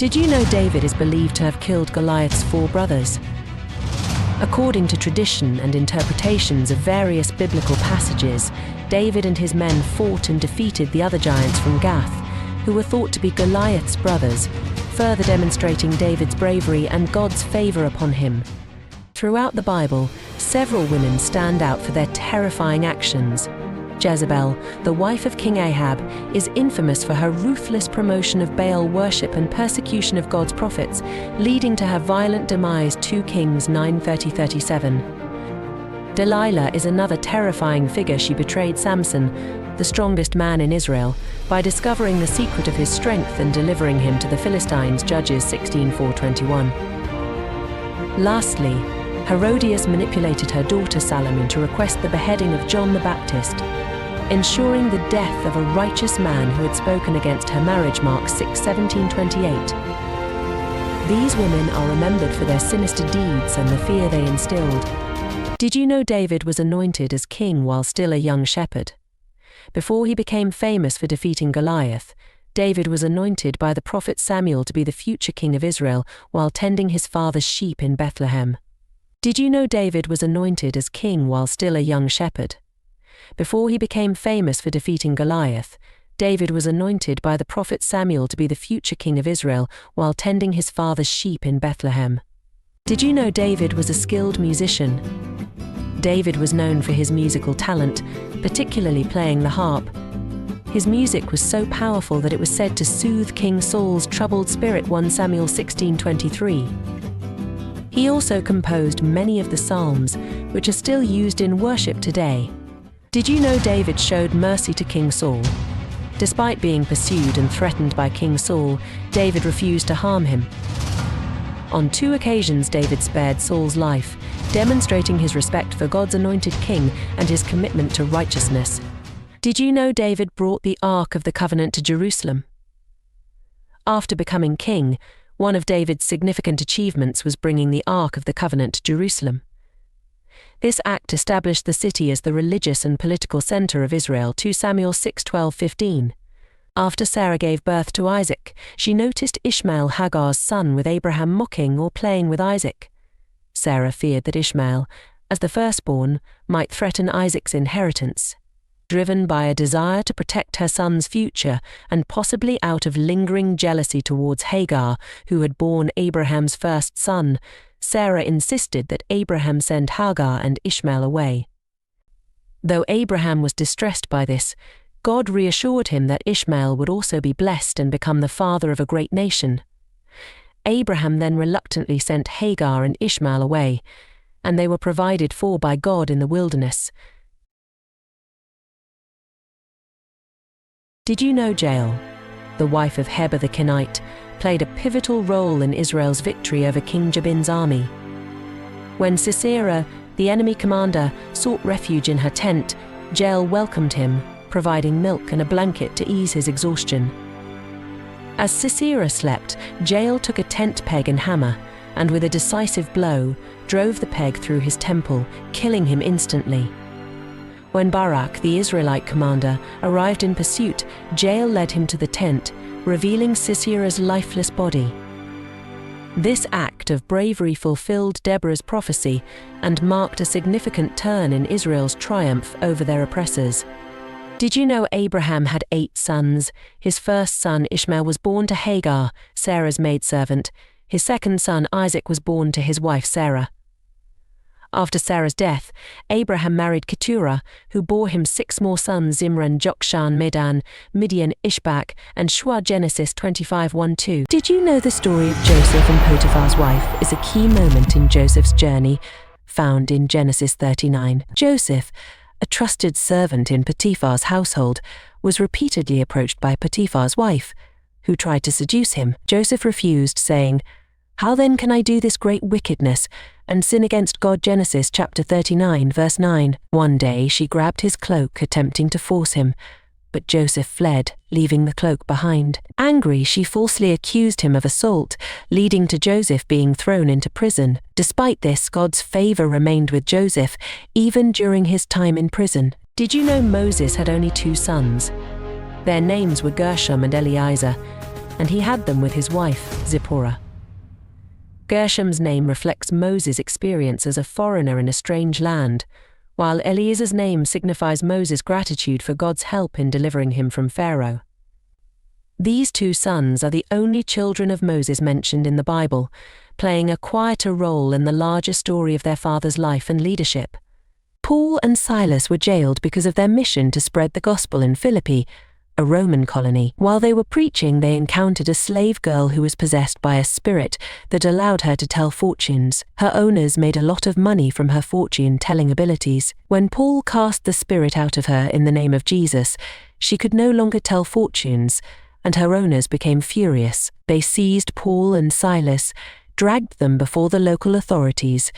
Did you know David is believed to have killed Goliath's 4 brothers? According to tradition and interpretations of various biblical passages, David and his men fought and defeated the other giants from Gath, who were thought to be Goliath's brothers, further demonstrating David's bravery and God's favor upon him. Throughout the Bible, several women stand out for their terrifying actions. Jezebel, the wife of King Ahab, is infamous for her ruthless promotion of Baal worship and persecution of God's prophets, leading to her violent demise. 2 Kings 9:30-37. Delilah is another terrifying figure. She betrayed Samson, the strongest man in Israel, by discovering the secret of his strength and delivering him to the Philistines. Judges 16:4-21. Lastly, Herodias manipulated her daughter Salome to request the beheading of John the Baptist, ensuring the death of a righteous man who had spoken against her marriage. Mark 6:17-28. These women are remembered for their sinister deeds and the fear they instilled. Did you know David was anointed as king while still a young shepherd? Before he became famous for defeating Goliath, David was anointed by the prophet Samuel to be the future king of Israel while tending his father's sheep in Bethlehem. Did you know David was anointed as king while still a young shepherd? Before he became famous for defeating Goliath, David was anointed by the prophet Samuel to be the future king of Israel while tending his father's sheep in Bethlehem. Did you know David was a skilled musician? David was known for his musical talent, particularly playing the harp. His music was so powerful that it was said to soothe King Saul's troubled spirit. 1 Samuel 16:23. He also composed many of the Psalms, which are still used in worship today. Did you know David showed mercy to King Saul? Despite being pursued and threatened by King Saul, David refused to harm him. On 2 occasions, David spared Saul's life, demonstrating his respect for God's anointed king and his commitment to righteousness. Did you know David brought the Ark of the Covenant to Jerusalem? After becoming king, one of David's significant achievements was bringing the Ark of the Covenant to Jerusalem. This act established the city as the religious and political center of Israel. 2 Samuel 6:12-15. After Sarah gave birth to Isaac, she noticed Ishmael, Hagar's son, with Abraham mocking or playing with Isaac. Sarah feared that Ishmael, as the firstborn, might threaten Isaac's inheritance. Driven by a desire to protect her son's future and possibly out of lingering jealousy towards Hagar, who had borne Abraham's first son, Sarah insisted that Abraham send Hagar and Ishmael away. Though Abraham was distressed by this, God reassured him that Ishmael would also be blessed and become the father of a great nation. Abraham then reluctantly sent Hagar and Ishmael away, and they were provided for by God in the wilderness. Did you know Jael, the wife of Heber the Kenite, played a pivotal role in Israel's victory over King Jabin's army? When Sisera, the enemy commander, sought refuge in her tent, Jael welcomed him, providing milk and a blanket to ease his exhaustion. As Sisera slept, Jael took a tent peg and hammer, and with a decisive blow, drove the peg through his temple, killing him instantly. When Barak, the Israelite commander, arrived in pursuit, Jael led him to the tent, revealing Sisera's lifeless body. This act of bravery fulfilled Deborah's prophecy and marked a significant turn in Israel's triumph over their oppressors. Did you know Abraham had 8 sons? His first son Ishmael was born to Hagar, Sarah's maidservant. His second son Isaac was born to his wife Sarah. After Sarah's death, Abraham married Keturah, who bore him 6 more sons: Zimran, Jokshan, Medan, Midian, Ishbak, and Shua. Genesis 25:1-2. Did you know the story of Joseph and Potiphar's wife is a key moment in Joseph's journey, found in Genesis 39? Joseph, a trusted servant in Potiphar's household, was repeatedly approached by Potiphar's wife, who tried to seduce him. Joseph refused, saying, "How then can I do this great wickedness and sin against God?" Genesis chapter 39, verse 9. One day she grabbed his cloak, attempting to force him, but Joseph fled, leaving the cloak behind. Angry, she falsely accused him of assault, leading to Joseph being thrown into prison. Despite this, God's favor remained with Joseph, even during his time in prison. Did you know Moses had only 2 sons? Their names were Gershom and Eliezer. and he had them with his wife, Zipporah. Gershom's name reflects Moses' experience as a foreigner in a strange land, while Eliezer's name signifies Moses' gratitude for God's help in delivering him from Pharaoh. These two sons are the only children of Moses mentioned in the Bible, playing a quieter role in the larger story of their father's life and leadership. Paul and Silas were jailed because of their mission to spread the gospel in Philippi, a Roman colony. While they were preaching, they encountered a slave girl who was possessed by a spirit that allowed her to tell fortunes. Her owners made a lot of money from her fortune-telling abilities. When Paul cast the spirit out of her in the name of Jesus, she could no longer tell fortunes, and her owners became furious. They seized Paul and Silas, dragged them before the local authorities,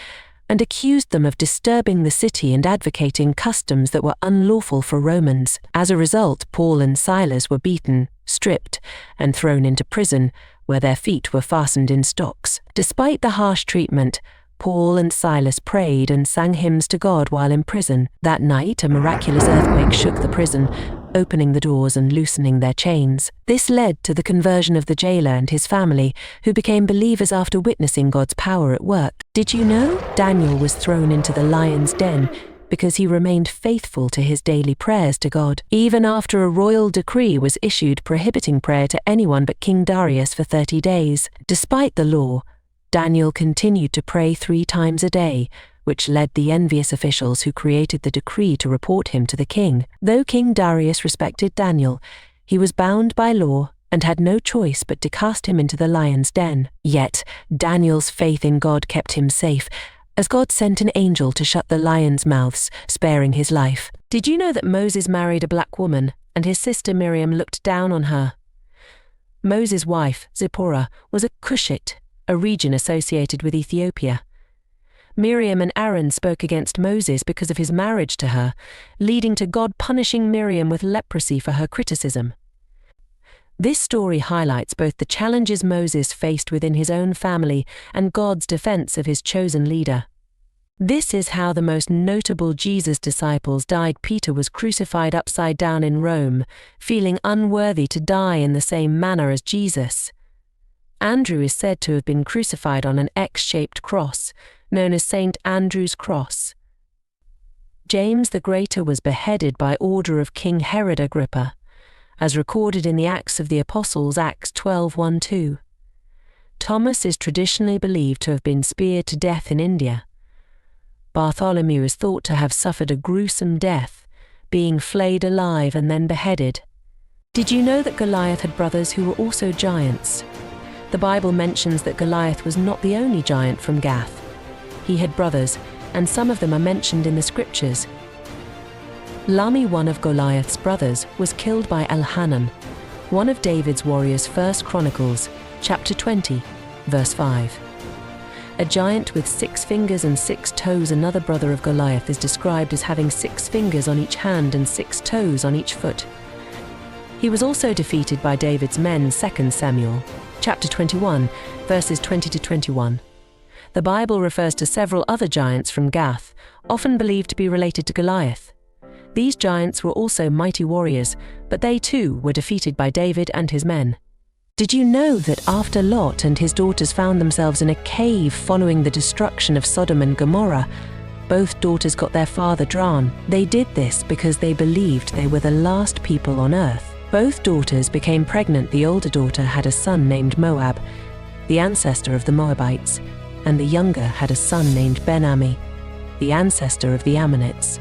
and accused them of disturbing the city and advocating customs that were unlawful for Romans. As a result, Paul and Silas were beaten, stripped, and thrown into prison, where their feet were fastened in stocks. Despite the harsh treatment, Paul and Silas prayed and sang hymns to God while in prison. That night, a miraculous earthquake shook the prison, opening the doors and loosening their chains. This led to the conversion of the jailer and his family, who became believers after witnessing God's power at work. Did you know Daniel was thrown into the lion's den because he remained faithful to his daily prayers to God? Even after a royal decree was issued prohibiting prayer to anyone but King Darius for 30 days. Despite the law, Daniel continued to pray 3 times a day, which led the envious officials who created the decree to report him to the king. Though King Darius respected Daniel, he was bound by law and had no choice but to cast him into the lion's den. Yet, Daniel's faith in God kept him safe, as God sent an angel to shut the lions' mouths, sparing his life. Did you know that Moses married a black woman, and his sister Miriam looked down on her? Moses' wife, Zipporah, was a Cushite, a region associated with Ethiopia. Miriam and Aaron spoke against Moses because of his marriage to her, leading to God punishing Miriam with leprosy for her criticism. This story highlights both the challenges Moses faced within his own family and God's defense of his chosen leader. This is how the most notable Jesus disciples died. Peter was crucified upside down in Rome, feeling unworthy to die in the same manner as Jesus. Andrew is said to have been crucified on an X-shaped cross, known as St. Andrew's Cross. James the Greater was beheaded by order of King Herod Agrippa, as recorded in the Acts of the Apostles, Acts 12:1-2. Thomas is traditionally believed to have been speared to death in India. Bartholomew is thought to have suffered a gruesome death, being flayed alive and then beheaded. Did you know that Goliath had brothers who were also giants? The Bible mentions that Goliath was not the only giant from Gath. He had brothers, and some of them are mentioned in the scriptures. Lami, one of Goliath's brothers, was killed by Elhanan, one of David's warriors. 1 Chronicles, chapter 20, verse 5. A giant with 6 fingers and 6 toes. Another brother of Goliath is described as having 6 fingers on each hand and 6 toes on each foot. He was also defeated by David's men. 2 Samuel, chapter 21, verses 20-21. The Bible refers to several other giants from Gath, often believed to be related to Goliath. These giants were also mighty warriors, but they too were defeated by David and his men. Did you know that after Lot and his daughters found themselves in a cave following the destruction of Sodom and Gomorrah, both daughters got their father drowned? They did this because they believed they were the last people on earth. Both daughters became pregnant. The older daughter had a son named Moab, the ancestor of the Moabites, and the younger had a son named Ben-Ammi, the ancestor of the Ammonites.